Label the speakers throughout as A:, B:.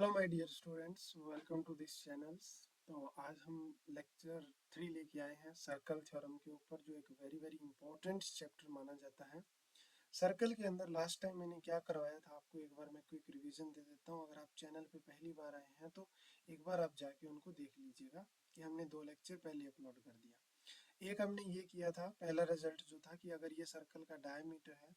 A: Hello my dear students, welcome to this channels. तो आज हम लेक्चर 3 लेके आए हैं सर्कल थ्योरम के ऊपर, जो एक वेरी वेरी इंपॉर्टेंट चैप्टर माना जाता है। सर्कल के अंदर लास्ट टाइम मैंने क्या करवाया था आपको एक बार मैं क्विक रिवीजन दे देता हूँ। अगर आप चैनल पे पहली बार आए हैं तो एक बार आप जाके उनको देख लीजिएगा कि हमने 2 लेक्चर पहले अपलोड कर दिया। एक हमने ये किया था, पहला रिजल्ट जो था कि अगर ये सर्कल का डायमीटर है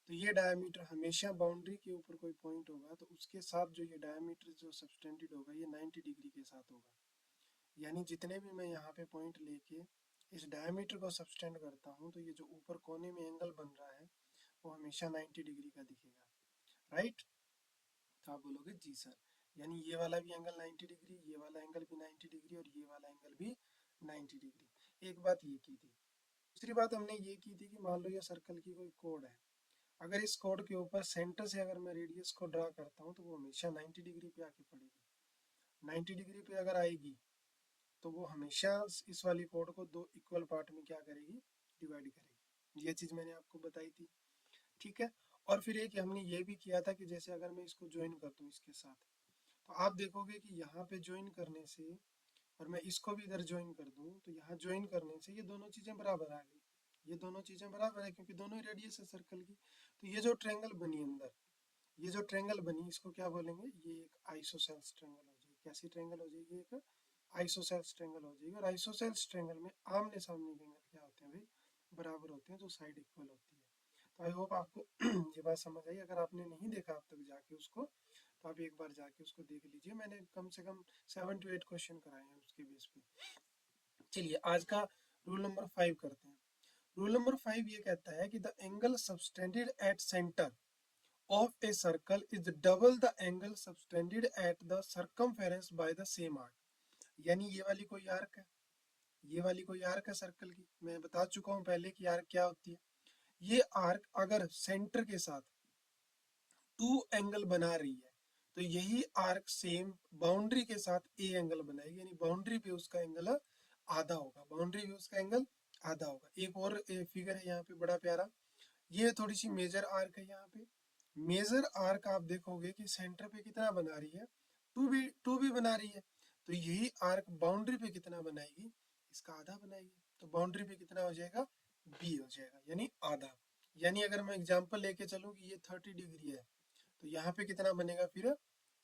A: तो ये डायमीटर हमेशा बाउंड्री के ऊपर कोई पॉइंट होगा तो उसके साथ जो ये डायमीटर जो सब्सटेंडेड होगा ये 90 डिग्री के साथ होगा। यानी जितने भी मैं यहाँ पे पॉइंट लेके इस डायमीटर को सब्सटेंड करता हूँ तो ये जो ऊपर कोने में एंगल बन रहा है वो हमेशा 90 डिग्री का दिखेगा। राइट? तो आप बोलोगे जी सर, यानी ये वाला भी एंगल 90 डिग्री, ये वाला एंगल भी 90 डिग्री और ये वाला एंगल भी 90 डिग्री। एक बात ये की थी। दूसरी बात हमने ये की थी कि मान लो ये सर्कल की कोई कोड है, अगर इस कोड के ऊपर सेंटर से अगर मैं रेडियस को ड्रा करता हूँ तो वो हमेशा 90 डिग्री पे आके पड़ेगी। 90 डिग्री पे अगर आएगी तो वो हमेशा इस वाली कोड को दो इक्वल पार्ट में क्या करेगी, डिवाइड करेगी। ये चीज मैंने आपको बताई थी, ठीक है। और फिर एक हमने ये भी किया था कि जैसे अगर मैं इसको ज्वाइन कर दूं इसके साथ, तो आप देखोगे कि यहाँ पे ज्वाइन करने से और मैं इसको भी इधर ज्वाइन कर दूं तो यहाँ ज्वाइन करने से ये दोनों चीजें बराबर आ गई। ये दोनों चीजें बराबर है क्योंकि दोनों ही रेडियस है सर्कल की। तो ये जो ट्रायंगल बनी अंदर, ये जो ट्रायंगल बनी इसको क्या बोलेंगे, ये एक आइसोसेल्स ट्रायंगल हो जाएगी। कैसी ट्रायंगल हो जाएगी, एक आइसोसेल्स ट्रायंगल हो जाएगी। और आइसोसेल्स ट्रायंगल में आमने सामने के एंगल क्या होते हैं भाई, बराबर होते हैं, जो साइड इक्वल होती है। तो आई होप आपको ये बात समझ आई। अगर आपने नहीं देखा अब तक जाके उसको, तो आप एक बार जाके उसको देख लीजिए। मैंने कम से कम 7 to 8 क्वेश्चन कराए हैं उसके बेस पे। चलिए आज का रूल नंबर 5 करते हैं। रूल नंबर 5 ये कहता है कि the angle subtended at centre of a circle is double the angle subtended at the circumference by the same arc। यानी ये वाली कोई आर्क है, ये वाली कोई आर्क है सर्कल की, मैं बता चुका हूं पहले कि आर्क क्या होती है। ये आर्क अगर सेंटर के साथ टू एंगल बना रही है तो यही आर्क सेम बाउंड्री के साथ ए एंगल बनाएगी, यानी बाउंड्री पे उसका एंगल आधा होगा। बाउंड्री पे उसका एंगल आधा होगा। एक और फिगर है यहाँ पे बड़ा प्यारा, ये थोड़ी सी मेजर आर्क है। यहाँ पे मेजर आर्क आप देखोगे कि सेंटर पे कितना बना रही है, टू भी बना रही है। तो यही आर्क बाउंड्री पे कितना बनाएगी, इसका आधा बनाएगी। तो बाउंड्री पे कितना हो जाएगा, बी हो जाएगा, यानी आधा। यानी अगर मैं एग्जांपल लेके चलूं कि ये 30 डिग्री है तो यहाँ पे कितना बनेगा, फिर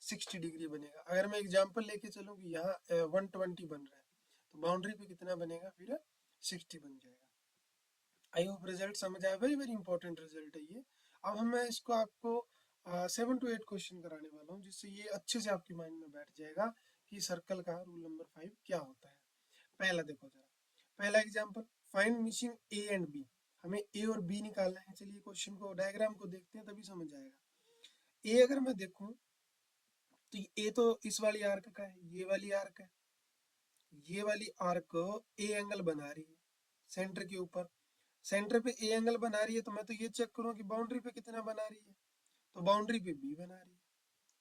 A: 60 डिग्री बनेगा। अगर मैं एग्जांपल लेके चलूं कि यहाँ 120 बन रहा है तो बाउंड्री पे कितना बनेगा, फिर 60 बन जाएगा। आई होप रिजल्ट समझ आया। वेरी वेरी इंपॉर्टेंट रिजल्ट है ये। अब हम मैं इसको आपको 7 to 8 क्वेश्चन कराने वाला हूँ, जिससे ये अच्छे से आपके माइंड में बैठ जाएगा कि सर्कल का रूल नंबर 5 क्या होता है। पहला देखो जरा, पहला example, find missing A and B. हमें ए और बी निकालना है। चलिए क्वेश्चन को, डायग्राम को देखते हैं तभी समझ आएगा। ए अगर मैं देखूं तो ए तो इस वाली आर्क का है, ये वाली आर्क है, ये वाली आर्क ए एंगल बना रही है सेंटर के ऊपर। सेंटर पे ए एंगल बना रही है तो मैं तो ये चेक करूँ कि बाउंड्री पे कितना बना रही है। तो बाउंड्री पे बी बना रही है,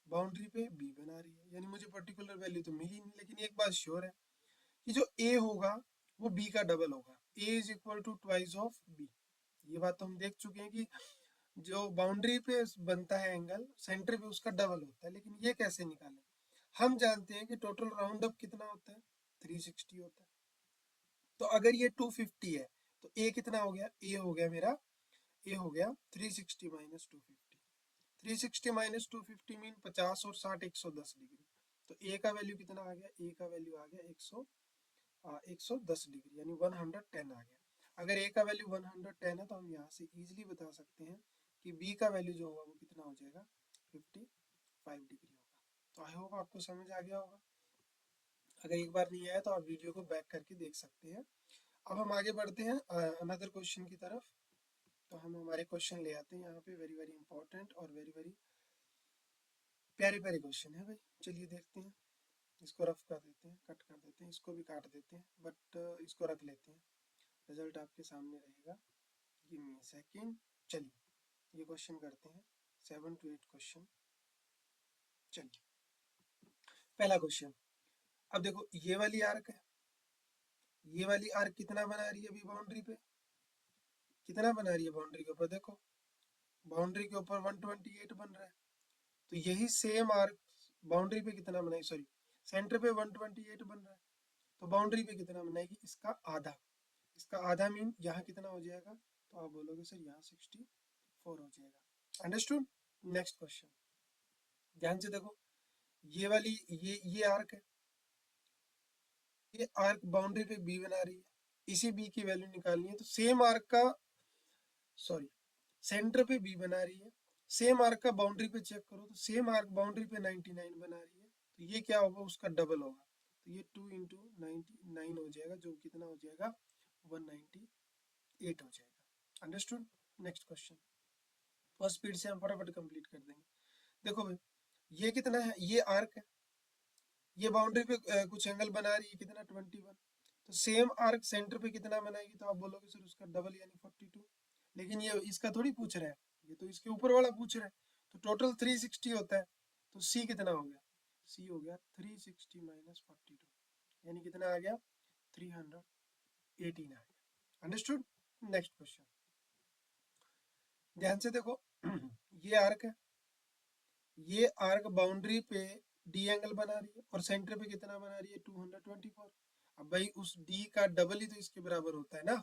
A: बाउंड्री पे बी बना रही है, यानी मुझे पर्टिकुलर वैल्यू तो मिली नहीं। लेकिन एक बात श्योर है कि जो ए होगा वो बी का डबल होगा। A is equal to twice of B. ये बात तो हम देख चुके हैं कि जो बाउंड्री पे बनता है एंगल सेंटर पे उसका डबल होता है। लेकिन ये कैसे निकालें, हम जानते हैं कि टोटल राउंड अप कितना होता है, 360 होता है। तो अगर ये 250 है तो ए कितना हो गया, ए हो गया मेरा, ए हो गया 360 माइनस 250। 360 माइनस 250 मीन 50 और 60 110 डिग्री। तो ए का वैल्यू कितना आ गया, ए का वैल्यू आ गया 110 डिग्री, यानी 110 आ गया। अगर ए का वैल्यू 110 है तो हम यहाँ से इजीली बता सकते हैं कि बी का वैल्यू जो होगा वो कितना हो जाएगा, 55 डिग्री होगा। तो आई होप आपको समझ आ गया होगा। अगर एक बार नहीं आया तो आप वीडियो को बैक करके देख सकते हैं। अब हम आगे बढ़ते हैं अनदर क्वेश्चन की तरफ। तो हम हमारे क्वेश्चन ले आते हैं यहाँ पे, वेरी वेरी इंपॉर्टेंट और वेरी वेरी प्यारे प्यारे क्वेश्चन है भाई। चलिए देखते हैं। इसको रफ कर देते हैं, कट कर देते हैं, इसको भी काट देते हैं, बट इसको रख लेते हैं। रिजल्ट आपके सामने रहेगा। Give me second. चलिए ये क्वेश्चन करते हैं, 7 to 8 क्वेश्चन। चलिए पहला क्वेश्चन। अब देखो ये वाली आर्क है, ये वाली आर्क कितना बना रही है अभी बाउंड्री पे, कितना बना रही है बाउंड्री के ऊपर, देखो बाउंड्री के ऊपर 128 बन रहा है। तो यही सेम आर्क बाउंड्री पे कितना बनाएगी, सॉरी सेंटर पे 128 बन रहा है, तो बाउंड्री पे कितना बनाएगी, इसका आधा। इसका आधा मीन यहाँ कितना हो जाएगा, तो आप बोलोगे सर यहाँ 64 हो जाएगा। अंडरस्टूड। नेक्स्ट क्वेश्चन, ध्यान से देखो, ये वाली ये आर्क है, ये आर्क बाउंड्री पे बी बना रही है, इसी बी की वैल्यू निकालनी है, तो सेम आर्क का, सॉरी सेंटर पे बी बना रही है, सेम आर्क का बाउंड्री पे चेक करो तो सेम आर्क बाउंड्री पे 99 बना रही है, तो ये क्या होगा, उसका डबल होगा, तो ये 2 इंटू 99 हो जाएगा, जो कितना हो जाएगा 198 हो जाएगा। Understood. Next question, first speed से हम फटाफट कंप्लीट कर देंगे। देखो भाई, ये कितना है, ये आर्क है, ये बाउंड्री पे कुछ एंगल बना रही है, कितना 21, तो सेम आर्क सेंटर पे कितना बनाएगी, तो आप बोलोगे सर उसका डबल यानी 42, लेकिन ये इसका थोड़ी पूछ रहा है, ये तो इसके ऊपर वाला पूछ रहा है, तो टोटल 360 होता है, तो सी कितना हो गया, सी हो गया 360 माइनस 42, यानी कितना आ गया 318 आ गया। अंडरस्टूड। नेक्स्ट क्वेश्चन, ध्यान से देखो, ये आर्क है, ये आर्क बाउंड्री पे डी एंगल बना रही है और सेंटर पे कितना बना रही है 224। अब भाई उस डी का डबल ही तो इसके बराबर होता है ना,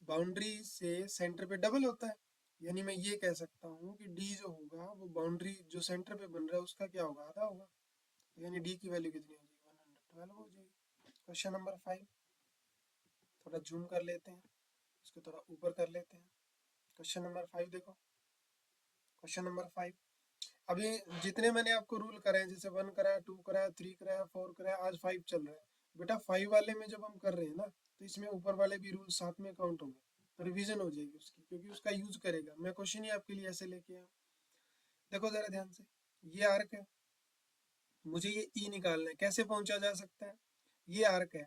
A: बाउंड्री से सेंटर पे डबल होता है, यानी मैं ये कह सकता हूँ कि डी जो होगा वो बाउंड्री जो सेंटर पे बन रहा है उसका क्या होगा, आधा होगा, तो यानी डी की वैल्यू कितनी हो जाएगी 112 हो जाएगी। क्वेश्चन नंबर 5, थोड़ा जूम कर लेते हैं, इसको थोड़ा ऊपर कर लेते हैं। क्वेश्चन नंबर 5 देखो, क्वेश्चन नंबर 5, अभी जितने मैंने आपको रूल कराए, जैसे 1 कराया, 2 कराया, 3 कराया, 4 कराया, आज 5 चल रहा है, बेटा 5 वाले में जब हम कर रहे हैं ना, तो इसमें ऊपर वाले भी रूल साथ में काउंट होंगे, तो रिवीजन हो जाएगी उसकी, क्योंकि उसका यूज करेगा। मैं क्वेश्चन ही आपके लिए ऐसे लेके आया हूँ। देखो जरा ध्यान से, ये आर्क है, मुझे ये ई निकालना है, कैसे पहुंचा जा सकता है, ये आर्क है,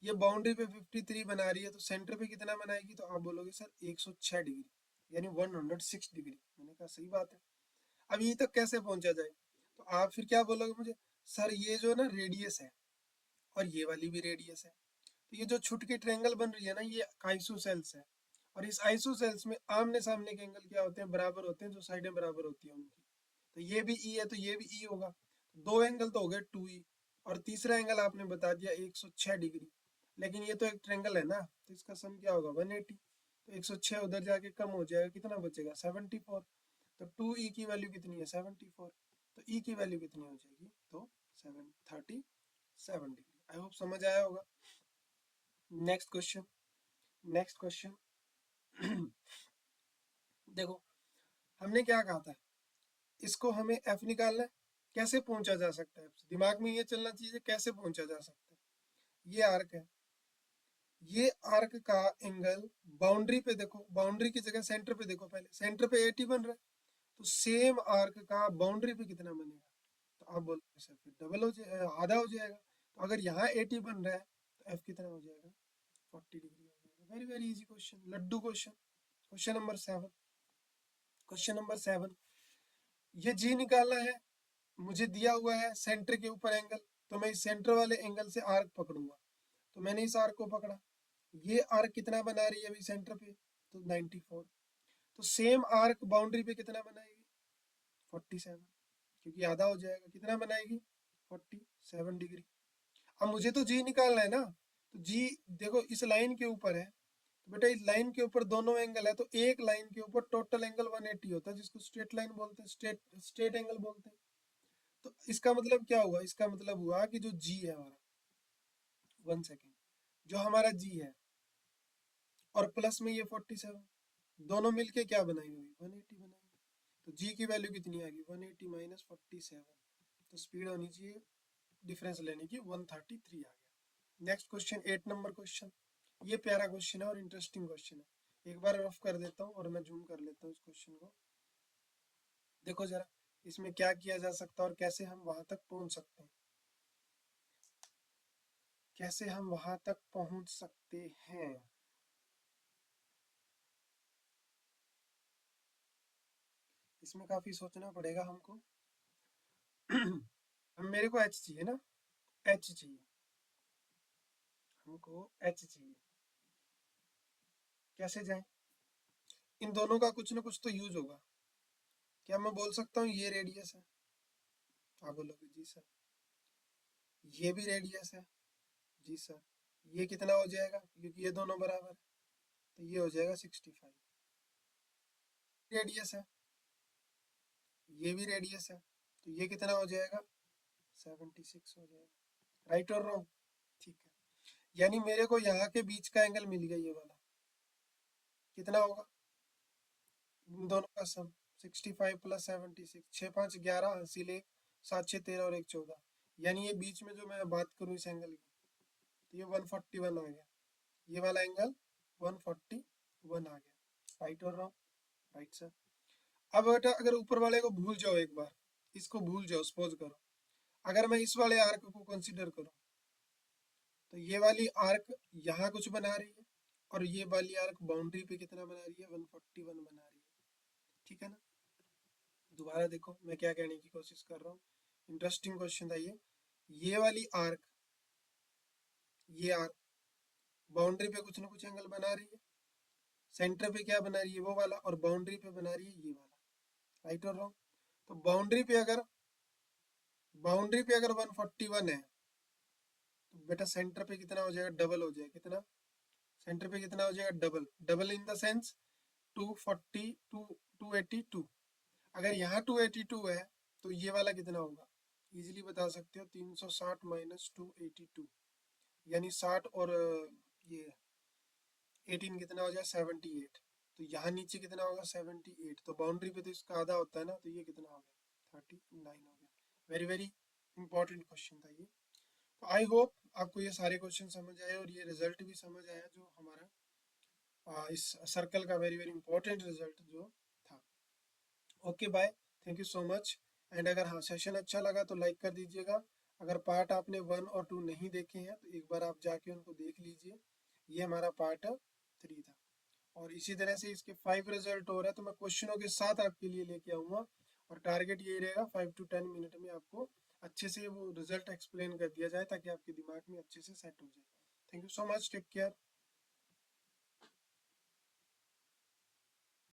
A: ये बाउंड्री पे 53 बना रही है, तो सेंटर पे कितना बनाएगी, तो आप बोलोगे सर 106 डिग्री, यानी 106 डिग्री। मैंने कहा सही बात है। अब ये तक कैसे पहुंचा जाए, तो आप फिर क्या बोलोगे मुझे, सर ये जो ना रेडियस है और ये वाली भी रेडियस है, तो ये जो छुट के ट्रायंगल बन रही है ना, ये आइसोसेल्स है, और इस आइसोसेल्स में आमने सामने के एंगल क्या होते हैं, बराबर होते हैं, जो साइडें बराबर होती हैं उनकी, तो ये भी ई है तो ये भी ई होगा, तो दो एंगल तो हो गए 2E, और तीसरा एंगल आपने बता दिया 106 डिग्री, लेकिन ये तो एक ट्रायंगल है ना, तो इसका सम क्या होगा 180, तो 106 उधर जाके कम हो जाएगा, कितना बचेगा 74, तो 2E की वैल्यू कितनी है 74, तो E की वैल्यू कितनी हो जाएगी, तो 737 डिग्री। आई होप समझ आया होगा। नेक्स्ट क्वेश्चन, नेक्स्ट क्वेश्चन देखो, हमने क्या कहा था, इसको हमें एफ निकालना है, कैसे पहुंचा जा सकता है, दिमाग में ये चलना चाहिए कैसे पहुंचा जा सकता है। ये आर्क है, ये आर्क का एंगल बाउंड्री पे देखो, बाउंड्री की जगह सेंटर पे देखो, पहले सेंटर पे 80 बन रहा है, तो सेम आर्क का बाउंड्री पे कितना बनेगा, तो आप बोलोगे सर फिर डबल हो जाएगा, आधा हो जाएगा, तो अगर यहाँ 80 बन रहा है तो एफ कितना हो जाएगा 40 डिग्री हो जाएगा। वेरी वेरी इजी क्वेश्चन, लड्डू question. Question number 7, question number 7, ये जी निकालना है, मुझे दिया हुआ है सेंटर के ऊपर एंगल, तो मैं इस सेंटर वाले एंगल से आर्क पकड़ूंगा, तो मैंने इस आर्क को पकड़ा, ये आर्क कितना बना रही है अभी सेंटर पे, तो 94, तो सेम आर्क बाउंड्री पे कितना बनाएगी 47, क्योंकि आधा हो जाएगा, कितना बनाएगी 47 डिग्री। अब मुझे तो जी निकालना है ना, तो जी देखो इस लाइन के ऊपर है, तो बेटा इस लाइन के ऊपर दोनों एंगल है, तो एक लाइन के ऊपर टोटल एंगल 180 होता है, जिसको स्ट्रेट लाइन बोलते हैं, स्ट्रेट स्ट्रेट एंगल बोलते हैं। तो इसका मतलब क्या हुआ, इसका मतलब हुआ कि जो जी है हमारा, 1 सेकेंड, जो हमारा जी है और प्लस में ये 47, दोनों मिलके क्या बनाएंगे 180 बनाएंगे, तो जी की वैल्यू कितनी आएगी 180 माइनस 47, तो स्पीड होनी चाहिए डिफरेंस लेने की 133 आ गया। नेक्स्ट क्वेश्चन 8 नंबर क्वेश्चन, ये प्यारा क्वेश्चन है और इंटरेस्टिंग क्वेश्चन है, एक बार रफ कर देता हूँ और मैं जूम कर लेता हूँ इस क्वेश्चन को। देखो जरा इसमें क्या किया जा सकता है और कैसे हम वहां तक पहुंच सकते हैं, कैसे हम वहां तक पहुंच सकते हैं। इसमें काफी सोचना पड़ेगा हमको। हम मेरे को एच चाहिए ना, एच चाहिए, हमको एच चाहिए, कैसे जाए, इन दोनों का कुछ ना कुछ तो यूज होगा। क्या मैं बोल सकता हूँ ये रेडियस है, आप बोलोगे जी सर। ये भी रेडियस है। जी सर। ये कितना हो जाएगा, क्योंकि ये दोनों बराबर है, तो ये हो जाएगा 65। रेडियस है। ये भी रेडियस है, तो ये कितना हो जाएगा, 76 हो जाएगा। राइट और रॉन्ग? ठीक है, यानी मेरे को यहाँ के बीच का एंगल मिल गया, ये वाला कितना होगा, इन दोनों का सम। 65 प्लस 76, 6 5 11, इसीलिए 7 6 13 और 1 14, यानी ये बीच में जो मैं बात करूँ इस एंगल की, तो ये 141 आ गया। ये वाला एंगल 141 आ गया। राइट और रॉन्ग? Right sir. अब बेटा अगर ऊपर वाले को भूल जाओ, एक बार इसको भूल जाओ, सपोज करो अगर मैं इस वाले आर्क को कंसीडर करूं, तो ये वाली आर्क यहाँ कुछ बना रही है, और ये वाली आर्क बाउंड्री पे कितना बना रही है, 141 बना रही है। ठीक है ना? दोबारा देखो मैं क्या कहने की कोशिश कर रहा हूँ, इंटरेस्टिंग क्वेश्चन था ये। ये वाली आर्क, ये आर्क बाउंड्री पे कुछ ना कुछ एंगल बना रही है, सेंटर पे क्या बना रही है, वो वाला, और बाउंड्री पे बना रही है ये वाला। राइट और रॉन्ग? तो बाउंड्री पे अगर 141 है, तो बेटा सेंटर पे कितना हो जाएगा, डबल हो जाएगा। कितना? सेंटर पे कितना हो जाएगा, double. Double in the sense 242, 282। अगर यहाँ 282 है, तो ये वाला कितना होगा, इजीली बता सकते हो, 360 माइनस 282, यानी 60 और ये 18 कितना हो जाए, 78। तो यहाँ नीचे कितना होगा, 78। तो बाउंड्री पे तो इसका आधा होता है ना, तो ये कितना हो गया, 39 हो गया। वेरी वेरी इंपॉर्टेंट क्वेश्चन था ये। तो आई होप आपको ये सारे क्वेश्चन समझ आए, और ये रिजल्ट भी समझ आया जो हमारा इस सर्कल का वेरी वेरी इंपॉर्टेंट रिजल्ट जो था। Okay bye, thank you so much. And अगर हाँ सेशन अच्छा लगा तो लाइक कर दीजिएगा। अगर पार्ट आपने 1 और 2 नहीं देखे हैं, तो एक बार आप जाके उनको देख लीजिए। ये हमारा पार्ट 3 था, और इसी तरह से इसके 5 रिजल्ट हो रहा है, तो मैं क्वेश्चनों के साथ आपके लिए लेके आऊँगा। और टारगेट यही रहेगा, 5 to 10 मिनट में आपको अच्छे से वो रिजल्ट एक्सप्लेन कर दिया जाए, ताकि आपके दिमाग में अच्छे से सेट हो जाए। Thank you so much, take care.